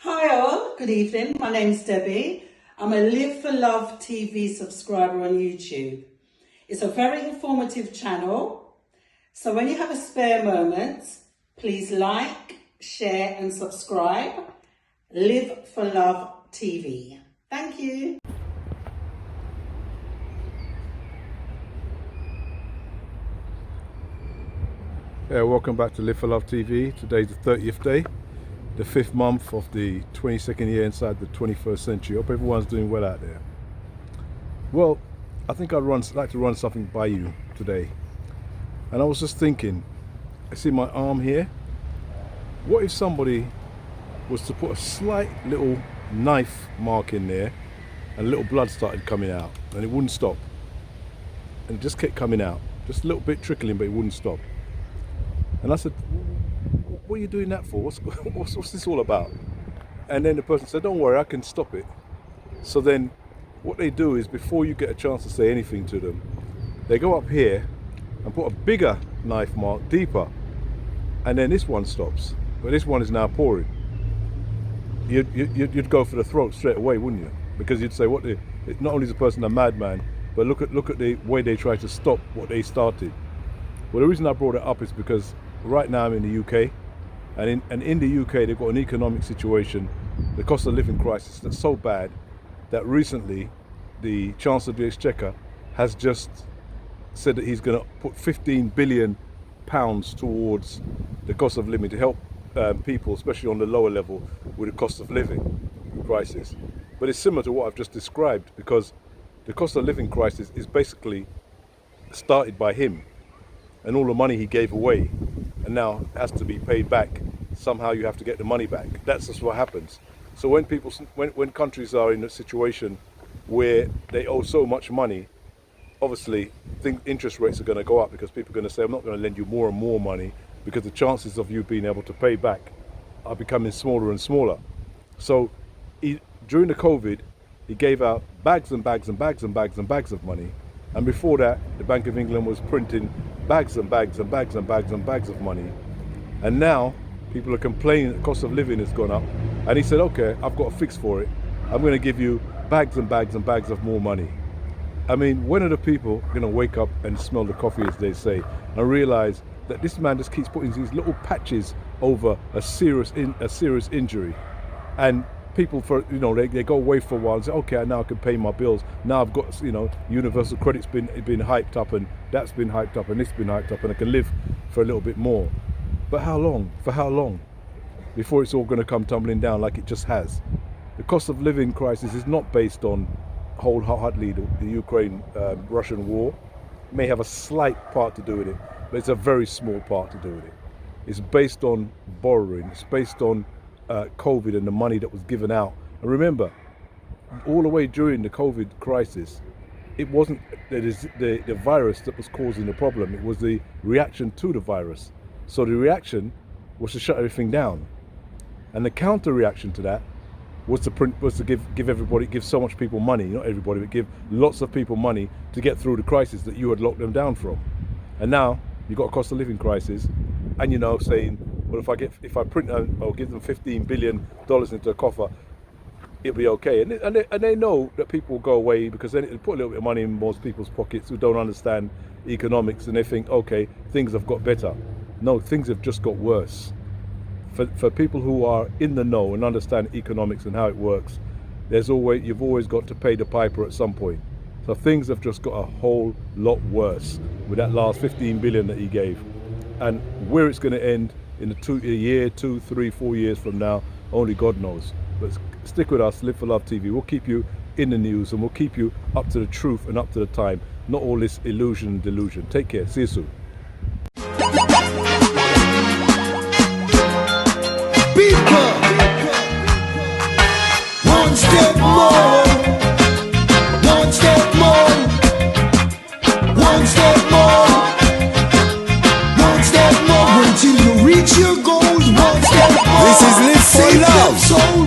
Hi all, good evening. My name's Debbie. I'm a Live for Love TV subscriber on YouTube. It's a very informative channel. So when you have a spare moment, please like, share and subscribe. Live for Love TV. Thank you. Yeah, welcome back to Live for Love TV. Today's the 30th day, the 5th month of the 22nd year inside the 21st century. Hope everyone's doing well out there. Well, I think I'd like to run something by you today. And I was just thinking, I see my arm here. What if somebody was to put a slight little knife mark in there and a little blood started coming out and it wouldn't stop? And it just kept coming out, just a little bit trickling, but it wouldn't stop. And I said, what are you doing that for? What's this all about? And then the person said, don't worry, I can stop it. So then what they do is, before you get a chance to say anything to them, they go up here and put a bigger knife mark deeper. And then this one stops. But this one is now pouring. You'd go for the throat straight away, wouldn't you? Because you'd say, not only is the person a madman, but look at the way they try to stop what they started. Well, the reason I brought it up is because right now I'm in the UK, and in the UK they've got an economic situation, the cost of living crisis that's so bad that recently the Chancellor of the Exchequer has just said that he's going to put £15 billion towards the cost of living to help people, especially on the lower level, with the cost of living crisis. But it's similar to what I've just described, because the cost of living crisis is basically started by him and all the money he gave away, and now has to be paid back. Somehow you have to get the money back. That's just what happens. So when countries are in a situation where they owe so much money, obviously interest rates are going to go up, because people are going to say, I'm not going to lend you more and more money, because the chances of you being able to pay back are becoming smaller and smaller. So during the COVID, he gave out bags and bags and bags and bags and bags of money. And before that, the Bank of England was printing bags and bags and bags and bags and bags of money. And now people are complaining that the cost of living has gone up. And he said, okay, I've got a fix for it. I'm going to give you bags and bags and bags of more money. I mean, when are the people going to wake up and smell the coffee, as they say, and realize that this man just keeps putting these little patches over a serious injury? And people, they go away for a while and say, okay, now I can pay my bills. Now I've got, universal credit's been hyped up, and that's been hyped up, and this been hyped up, and I can live for a little bit more. But how long? For how long? Before it's all going to come tumbling down like it just has. The cost of living crisis is not based on wholeheartedly the Ukraine-Russian war. It may have a slight part to do with it, but it's a very small part to do with it. It's based on borrowing. It's based on COVID and the money that was given out. And remember, all the way during the COVID crisis, it wasn't the virus that was causing the problem. It was the reaction to the virus. So the reaction was to shut everything down, and the counter reaction to that was to give so much people money, not everybody, but give lots of people money to get through the crisis that you had locked them down from. And now you've got a cost of living crisis, and saying, well, if I print or give them $15 billion into a coffer, it'll be okay. And they know that people will go away, because then it put a little bit of money in most people's pockets who don't understand economics, and they think, okay, things have got better. No, things have just got worse. For people who are in the know and understand economics and how it works, you've always got to pay the piper at some point. So things have just got a whole lot worse with that last 15 billion that he gave. And where it's going to end in a year, 2, 3, 4 years from now, only God knows. But stick with us, Live for Love TV. We'll keep you in the news, and we'll keep you up to the truth and up to the time. Not all this illusion and delusion. Take care. See you soon. One step more, one step more, one step more, one step more, until you reach your goals. One step more. This is Live for Love.